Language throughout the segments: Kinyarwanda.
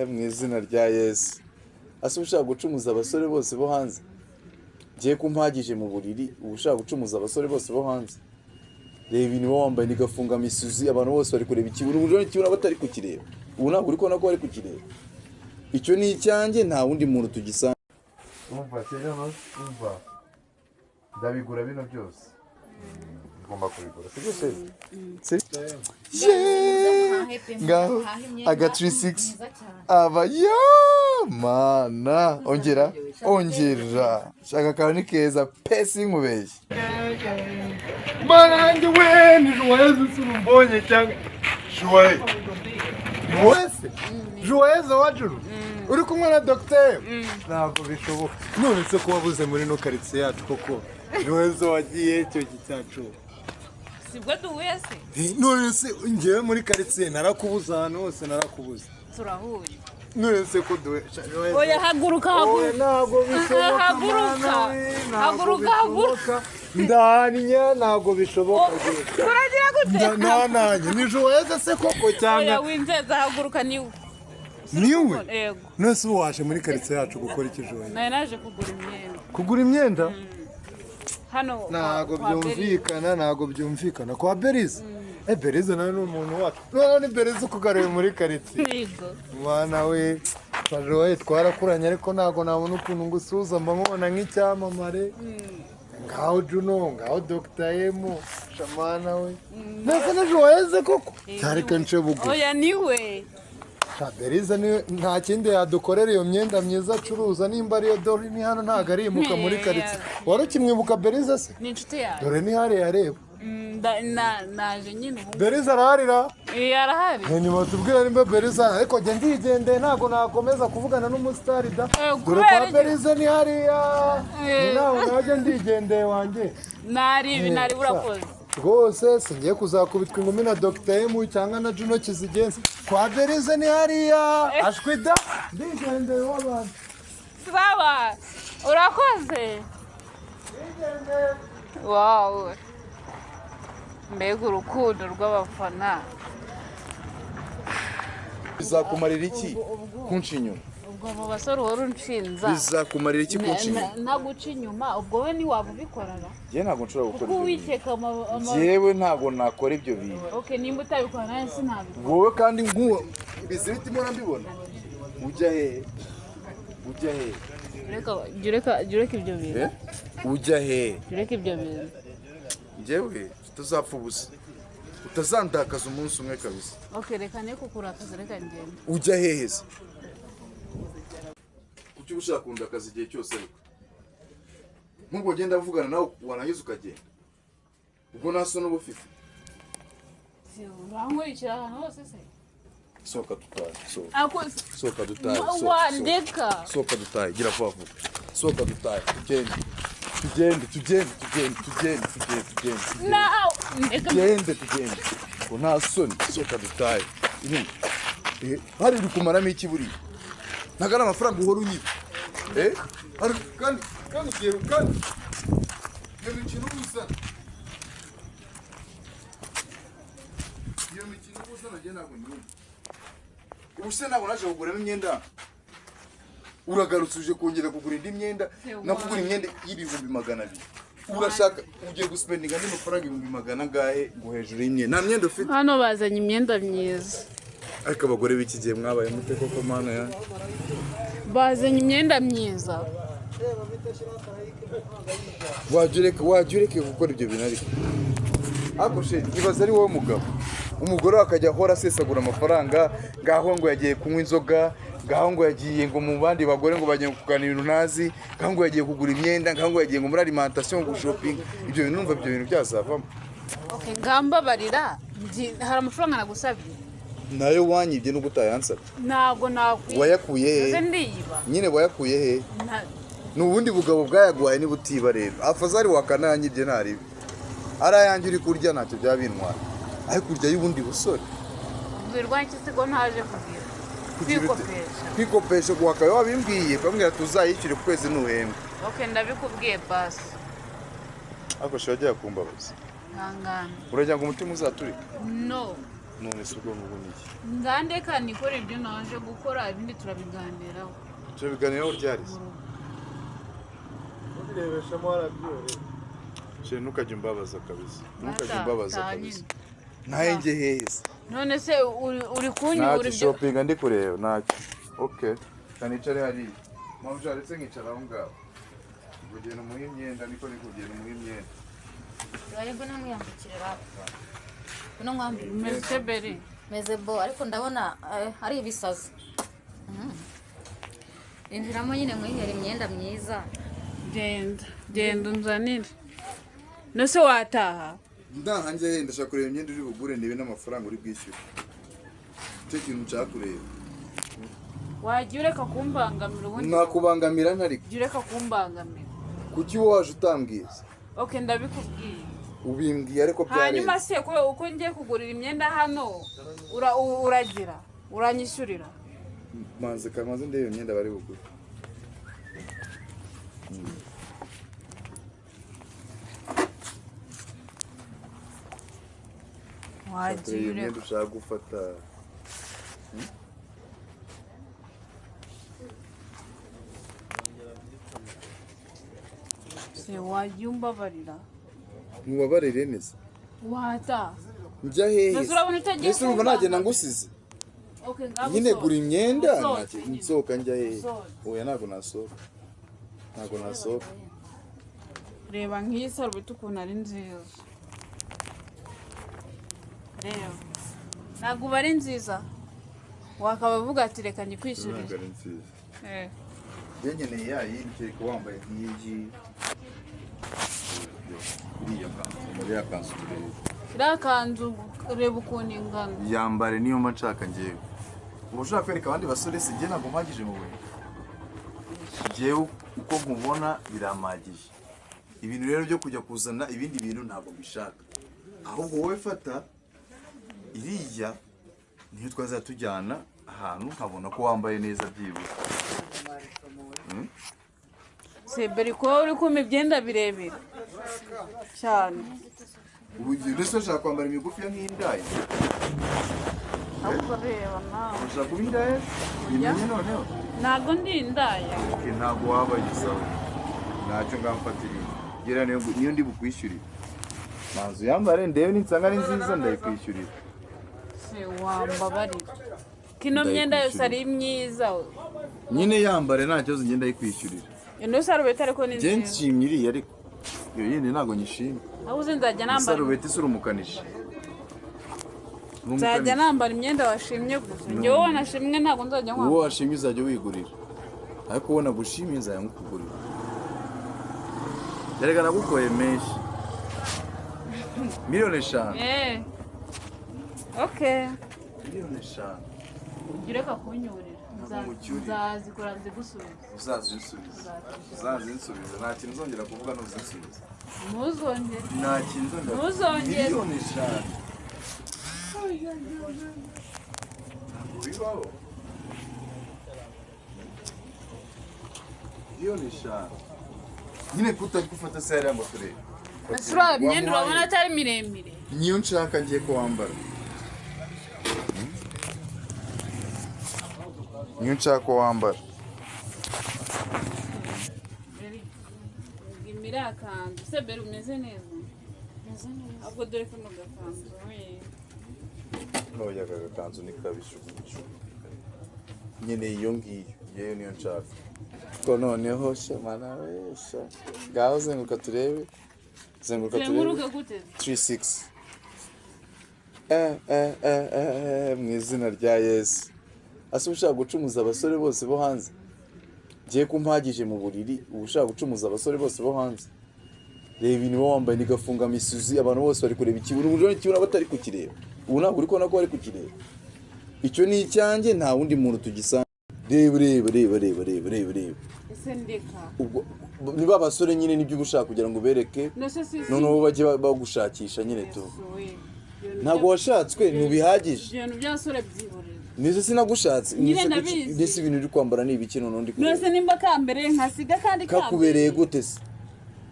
mu izina rya Yesu. Ase ushaka gucumuza abasore bose bo hanze. Giye kumpagije mu buriri, ushaka gucumuza abasore bose bo hanze. Reba ni wambaye nigafunga misuzi, abantu bose bari kureba ikintu, urujoni kibona batari kukireba. Ubu ntabwo uri kubona ko bari kukireba. Icyo ni icyanjye, nta wundi muntu tugisanga. Umva cyera no, umva. Ndabigura bino byose. Ngomba kubigura. Sibyo se? Ngaho aga 36 aba yo mana ongera shaka kandi keza pesi nkubeshye mana ndi we ni Joyeuse surumbonye cyangwa Joyeuse wajuru uri kumwe na docteur ntabwo bishoboka none se ko wabuze muri no quartier yacu koko Joyeuse wagiye cyo gitacu sibwo duhuye se none se ngewe muri quartier narakubuza hano hose narakubuza turahuye none se ko duhe oya haguruka ntabwo bishoboka haguruka ndaninya ntabwo bishoboka turagira gute nananye ni Joyeuse se koko cyangwa oya winjeza haguruka niwe yego nose waje muri quartier yacu gukora iki Joyeuse naje kugura imyenda hano ntabwo byumvikana kwa Berize Berize nawe ni umuntu wacu none Berize ukugaruye muri quartier yego mwana we Joyeuse twarakuranye ariko ntabwo nabona ukuntu ngusuza mba nkubona nk'icyamamare ngaho Juno ngaho Dr. Emu shamana we nasa na Joyeuse koko cyari kanche bugu oya niwe Berize nta kindi yadukorera iyo myenda myiza acuruza nimba ariyo dore ni hano ntago ari imuka muri quartier wari ukimwibuka Berize se ni inshuti yawe dore ni hare yareba naje nyine Berize araharira arahari ni batubwira nimba Berize ariko je ndigendeye ntago nakomeza kuvugana n'umustar da dore kwa Berize ni hariya nawe naje ndigendeye wanjye nari burakoze rwose singiye kuzakubitwa ingumi na Dr. Emu cyangwa na Juno Kizigenza kwa Berize ni hariya ashwida ndigendeye w'abantu sawa urakoze wow mbega urukundo rw'abafana bizakumarira iki kunca inyuma ubwo abo basore uhora unshinza bizakumarira iki kunca inyuma naguca inyuma ubwo we ntiwaba ubikorana njye ntabwo nshobora gukora kuko wikeka njyewe ntabwo nakora ibyo bintu okay nimba utabikora nawe sinabikora wowe kandi nk'uwo biziriti mpora mbibona ujya he jureka ibyo bintu ujya he jureka ibyo bintu njyewe tutazapfa ubusa utazandakaza umunsi umwe kabisa okay reka ne kukurakaza reka ngende ujya hehe se kuki ushaka kundakaza igihe cyose ariko nk'ubwo genda avugana nawe warangiza ukagenda ubwo nta soni uba ufite urankurikira ahantu hose se sohoka dutahe sohoka dutahe wandeka sohoka dutahe gira vuba vuba sohoka dutahe tugende ngo nta soni sohoka dutahe hari uri kumaramo iki buriya ntabwo ari amafaranga uhora unyiba kandi iyo mikino ubusa nagiye ntabwo nyuma ubu se ntabwo naje kuguramo imyenda uragarutse uje kongera kugura indi myenda nakugura imyenda y'ibihumbi 200 urashaka ugiye guspendinga andi mafaranga 200 ngahe ngo hejuru y'imyenda nta myenda ufite hano bazanye imyenda myiza ariko abagore b'iki gihe mwabaye mute koko mana ya bazanye imyenda myiza wajureke gukora ibyo bintu ariko she ibaza ari wowe mugabo umugore akajya ahora asesagura amafaranga ngaho ngo yagiye kunywa inzoga ngaho ngo yagiye ngo mu bandi bagore ngo bagiye kugana ibintu nazi ngaho ngo yagiye kugura imyenda ngaho ngo yagiye ngo muri alimentation ngo shopping ibyo bintu numva ibyo bintu byazavamo okay ngamba barira hari amafaranga nagusabye nayo wanyibye no gutayansaba ntago nakwiye wayakuye he nyine wayakuye he nubundi bugabo bwayaguhaye ni butiba rero afazari wakananyibye ntari arayanjye uri kurya ntacyo byabintwara ariko kurya y'ubundi busore ubwirwa iki siko ntaje kugira kwikopesha guhakaye wabimbwiye bambwira tuzayishyure ku kwezi n'uhembwe okay ndabikubwiye basi ariko shagiye kumbabaza ngangana urajya ngo umutima uzaturika no none se ubwo ngubu niki ngandeka nikora ibyo naje gukora ibindi turabiganiraho turabiganiraho ryari ubirebeshamo warabyore je ntukajya umbabaza kabisa ntukajya Ata, umbabaza taha kabisa nyine. naye nge hehese none se uri kunyura ntacyo ibyo shoppinga ndi kureba ntacyo okay kanicare hariya mpamvu jaretse nkicara aho ngaho kugenda umuha imyenda niko ni kugenda umuha imyenda Urarego namwiyambukire rap. Kuno mwambi meze beri meze bo ariko ndabona ari ibisazi. Injiramo nyine mwihera imyenda myiza. genda unzanire nose wataha ndahanjye he ndashaka kureba imyenda uri bugure ndebe n'amafaranga uri bwishyure icyo kintu nshaka kureba wajya ureka kumbangamira ubundi nakubangamira ntariko jya ureka kumbangamira kuki wowe waje utambwiye ok ndabikubwiye ubimbwiye ariko hanyuma byarenze se uko ngiye kugurira imyenda hano uragira uranyishyurira manze kamaze ndebe imyenda bari bugure wagiye imyenda ureka ushaka gufata se wajya umbabarira mubabarire neza wataha njya hehe Mbese urabona utagiye mbese urumva nagenda ngusize ok ngaho nyine usohoke. gura imyenda Usohoke nyine. nsohoka njya hehe Usohoke. oya ntabwo nasohoka ntabwo nasohoka reba nk'iyi sarubeti ukuntu ari nziza reba ntabwo uba ari nziza wakaba uvuga ati reka ntabwo nyikwishyurire ari nziza Eh. njye nkeneye ya yindi kereka wambaye nk'iyi iriya kanzu muri ya kanzu turebe iriya kanzu reba ukuntu ingana yambare niyo mba nshaka njyewe uba ushaka kwereka abandi basore si njye ntabwo mpagije mu buriri njyewe uko nkubona biramagije ibintu rero byo kujya kuzana ibindi bintu ntabwo mbishaka ahubwo wowe fata iriya niyo twazajya tujyana ahantu nkabona ko wambaye neza byibuze seberi kuba uri kuma ibyenda birebire cyane ubu igihe ndetse ushaka kwambara imigufi nk'indaya ahubwo reba nawe ushaka kuba indaya bimenye noneho ntabwo ndi indaya ntabwo waba igisaho ntacyo ngamfatiriye gera niyo ndi bukwishyurire manzu yambare ndebe ninsanga ari nziza ndayikwishyurira se wambabarira kino myenda yose ari myiza nyine yambare nta kibazo ngenda ayikwishyurira ino sarubeti ariko ni njye nziza nshimye iriya ariko iyo yindi ntabwo nyishimye aho uzi nzajya nambara isarubeti si urumukanishi nzajya nambara imyenda washimye gusa njyewe wanashimwe ntabwo nzajya uwo nkwambara washimye uzajya wigurira ariko uwo nagushimye nzajya nkukugurira erega nagukoye menshi miliyoni eshanu okay miliyoni eshanu ujya ureka kunyurira nzazikora nzigusubiza uzazinsubiza nta kintu uzongera kuvuga ntuzinsubiza ntuzongere nta kintu Ntuzongere. miliyoni eshanu ntabwo bibaho miliyoni eshanu nyine kutari gufata se yariya ngo turebe ese uriya imyenda urabona atari miremire niyo nshaka ngiye ko wambara niyo nshaka ko wambara imira akanzu se beri umeze neza ahubwo dore kano gakanzu ntoya aka gakanzu ni kabishu nyine iyo ngiyo yewe niyo nshaka ko noneho shamana wesha ngaho zenguka turebe zenguka zenguruke turebe gute 36 mu izina rya Yesu ase ushaka gucumuza abasore bose bo hanze ngiye kumpagije mu buriri uba ushaka gucumuza abasore bose bo hanze reba niba wambaye nigafunga misuzi abantu bose bari kureba ikibuno uburyo n'ikibona batari kukireba ubu ntabwo uri kubona ko bari kukireba icyo ni icyanjye nta wundi muntu tugisanga reba ese ndeka ubwo niba abasore nyine nibyo uba ushaka kugira ngo ubereke nose si noneho bajye bagushakisha nyine tu we ntabwo washatswe ntubihagije ibintu by'abasore byihorera nizo sinagushatse Nyine ndabizi. ndetse ibintu uri kwambara ni ibiki noneho ndi nose nimba kambereye nkasiga kandi kakubereye gute se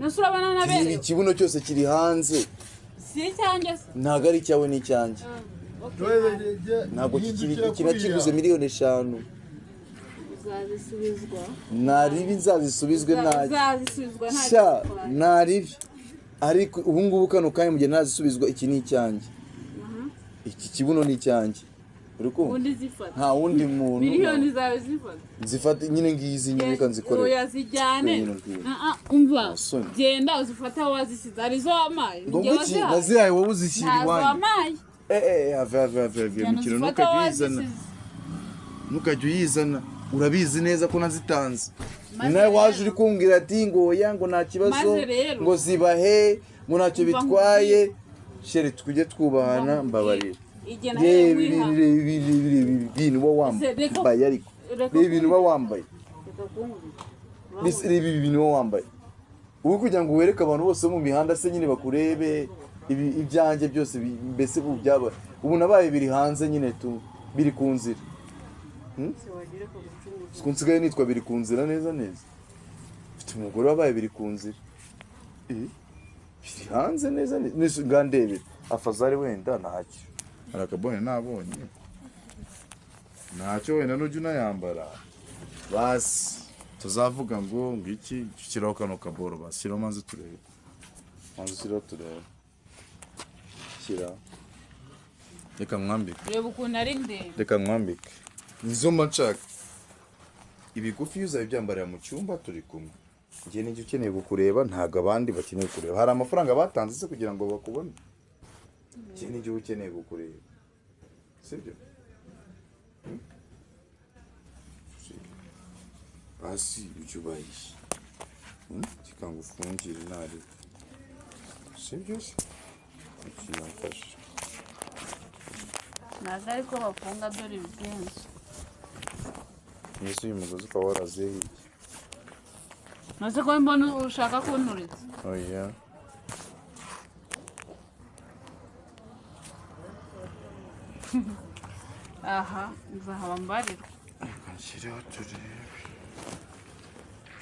nose urabona naberewe ikibuno cyose kiri hanze si icyanjye se ntabwo ari icyawe n'icyanjye ntabwo kinakiguze miliyoni 5 uzazisubizwa naribi nzazisubizwe uzazisubizwa sha naribi ariko ubu ngubu kano kanya mu gihe ntazisubizwa iki ni icyanjye iki kibuno ni icyanjye undi zifata nta wundi muntu miliyoni zawe zifata zifata nyine ngizi nyine nzikorera oya zijyane umva genda uzifata aho wazisize arizo wamaye ngiki nazihaye wowe uzishyira iwanyu wamaye ave mikino ntukajya uyizana urabizi neza ko nazitanze ni nawe waje uri kumbwira ati ngo oya ngo nta kibazo ngo zibahe ngo ntacyo bitwaye shere tujye twubahana mbabarira ibintu uba wambaye ariko reba ibintu uba wambaye reba ibintu uba wambaye ubu kugira ngo wereke abantu bose mu mihanda se nyine bakurebe ibyanjye byose mbese ubu byaba ubu nabaye biri hanze nyine tu biri ku nzira nsigaye nitwa biri ku nzira neza mfite umugore wabaye biri ku nzira biri hanze neza ngandebera afazari wenda ntacyo arakabone nabonye ntacyo wenda nujya unayambara basi tuzavuga ngo ngiki shyiraho kano kaboro basi shyiraho manze turebe shyira reka mwambike reba ukuntu ari ndende reka mwambike nizo mba nshaka ibigufi iyo uzabibyambarira mu cyumba turi kumwe njye n'ijya ukeneye kukureba ntabwo abandi bakeneye kureba hari amafaranga batanze se kugira ngo bakubone njye n'ijya ukeneye kukureba sibyo basi ujye ubahisha kikangufungire ntari sibyo se kinamfasha ntabwo ariko bafunga dore ibigenzo mbese uyu mugozi ukaba waraziye hirya ntuzi ko mbona ushaka kunturitsa oya aha nzahaba mbarirwa nshyireho turebe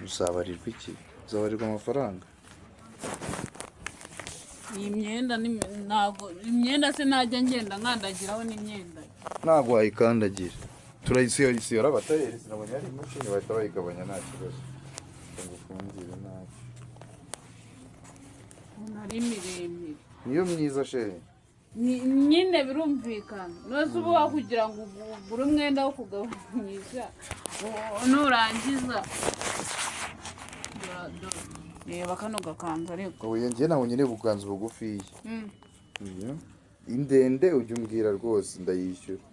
uzabarirwa iki uzabarirwa amafaranga iyi myenda ntabwo imyenda se najya ngenda nkandagiraho n'imyenda ntabwo wayikandagira turayisiyora abatayeri sinabonye ari imashini bahita bayigabanya nta kibazo ngufungire ntacyo ari miremire niyo myiza sheri nyine birumvikana nose uba wakugira ngo ugure umwenda wo kugabanyisha nurangiza reba kano gakanzu ariko oya njye ntabwo nyine bukanzu bugufiya indende ujya umbwira rwose ndayishyura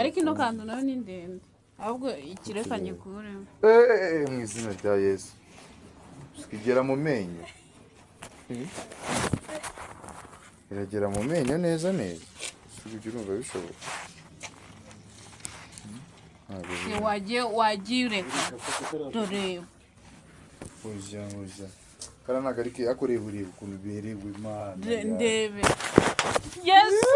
ariko ino kanzu nayo ni ndende ahubwo ikireka nyikuremo mu izina rya yesu ikigera mu menyo iragera mu menyo neza ujya urumva bishoboka wagiye ureka dore ujya kariya ntabwo ari ke akoreye buriya ukuntu biherewe imana ndebe yesu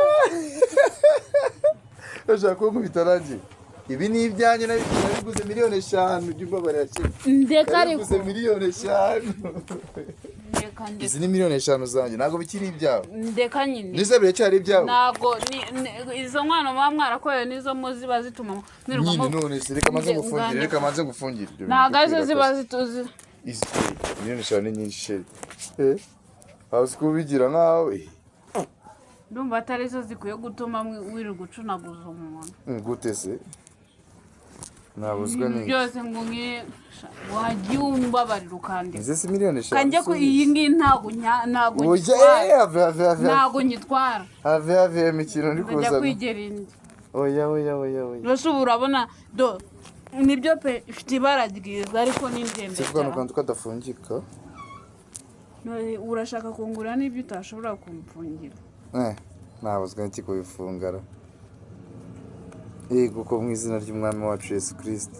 urashaka ko bitarangiye ibi ni ibyanjye nabiguze miliyoni 5 ujya umbabarira kimwe ndeka ariko nabiguze miliyoni 5 izi ni miliyoni 5 zanjye ntabwo bikiri ibyawe ndeka nyine nizo biracyari ibyawe ntabwo izo mwana muba mwarakoreye nizo ziba zituma nyine none se reka manze ngufungire ntabwo arizo ziba zituzi izi miliyoni 5 ni nyinshi sheri aho sikubigira nkawe ndumva atari zo zikwiye gutuma wirirwa ucunaguza umuntu gute se nabuzwa n'iki byose ngo wagiye umbabarira ukandika izi si miliyoni 5 kanjye ko iyi ngiyi ntabwo nyitwara ave imikino ndi njya kuzana kwigera indi oya rwose ubu urabona nibyo pe ifite ibara ryiza ariko ni ndende sivuga n'ukantu kadafungika urashaka kungura n'ibyo utashobora kumfungira nabuzwa n'iki kubifungara yego ko mu izina ry'umwami wacu Yesu Kristo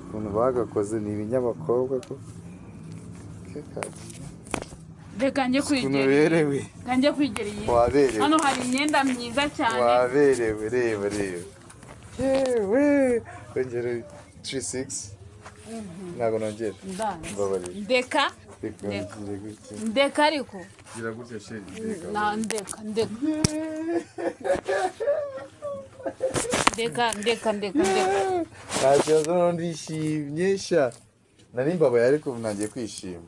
ukuntu bagakoze ni ibinyabakobwa ko reka njye kwigera iyi waberewe hano hari imyenda myiza cyane waberewe reba yewe ongera 36 ntabwo nongera mbabarira ndeka reka ngire gutya ndeka ariko gira gutya sheri ndeka nta kibazo noneho ndishimye sha nari mbabaye ariko ubu ntangiye kwishima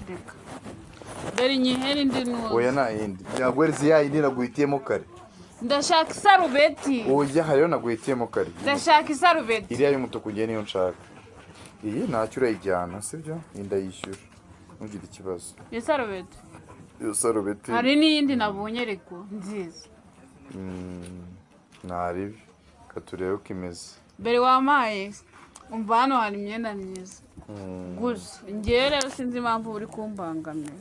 ndeka dore inyiheri ndi nuwo oya nta yindi nagwereza ya yindi naguhitiyemo kare ndashaka isarubeti oya hariyo naguhitiyemo kare ndashaka isarubeti iriya y'umutuku ngiye niyo nshaka iyi ntacyo urayijyana sibyo iyi ndayishyura ntugire ikibazo isarubeti iyo sarubeti hari n'iyindi nabonye ariko nziza ntaribi reka turebe uko imeze mbere wampaye umva hano hari imyenda myiza gusa ngewe rero sinzi impamvu uri kumbangamira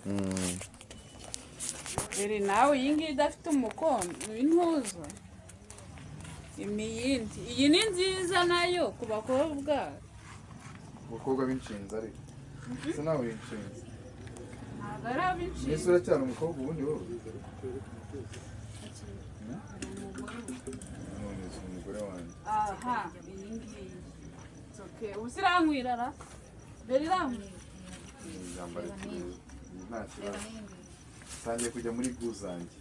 mbere nawe iyi ngiyi idafite umukono intuza imiyindi iyi ni nziza nayo ku bakobwa abakobwa b'inshinzi ariko ese nawe w'inshinzi ntabwo ari ab'inshinzi mbese uracyari umukobwa ubundi wowe none si umugore wanjye aha iyi ngiyi ubu sirankwirara mbere irankwira ijambo ryiza nta kibazo utangiye kujya muri guzange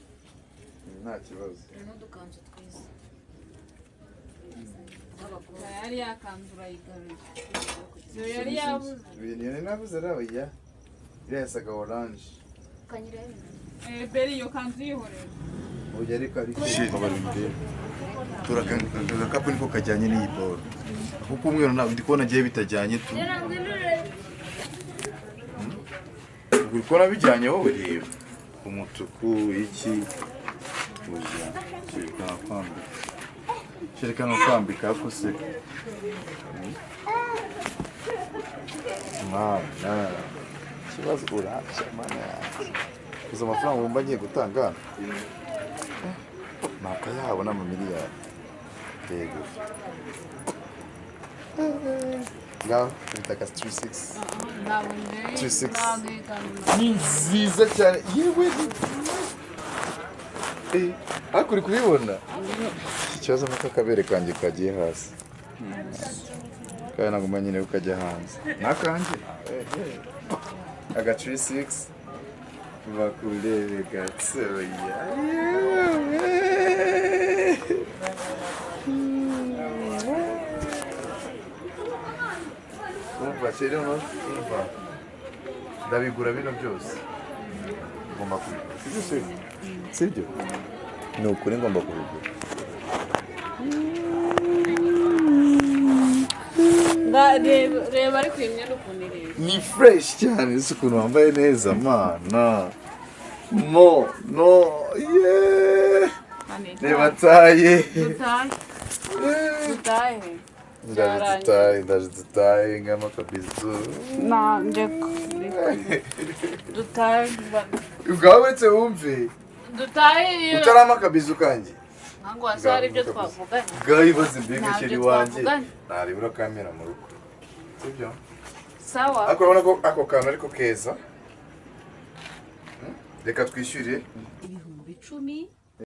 nta kibazo n'udukanzu twiza yari yakanzu urayigarura iyo yari yabuze ibintu yari nabuze rero ya iriya yasaga oranje kanyirebe mbere iyo kanzu yihorera ubu yari kari barindira agakapu niko kajyanye n'iyi boro kuko umweru ntabwo ndi kubona agiye bitajyanye tu uri kubona bijyanye wowe reba umutuku iki sherekana kwambika ko se mana ikibazo uraca mana uzi amafaranga wumva ngiye gutanga nakayabo n'amamiliyari yego ngaho bita ka 36 ni nziza cyane yewe ariko uri kubibona ikibazo nuko akabere kanjye kagiye hasi kandi nagomba nyine ukajya hanze nakanjye aga 36 bakurebe gatoya umva rero umva ndabigura bino byose ngomba kubigura sibyo ni ukuri ngomba kubigura reba ariko iyi myenda ukuntu ireba ni fresh cyane ese ukuntu wambaye neza mana no reba taye dutahe ndaje dutahe ngama kabizu dutahe ubwawe wese wumve dutahe utarama kabizu kanjye ntabwo hasi hari ibyo twavuganye bwawe ibibazo mbega Ntabyo kiri wanjye twavuganye. ntaribura kamera mu rugo sibyo sawa ariko urabona ko ako kantu ariko keza reka twishyure 10,000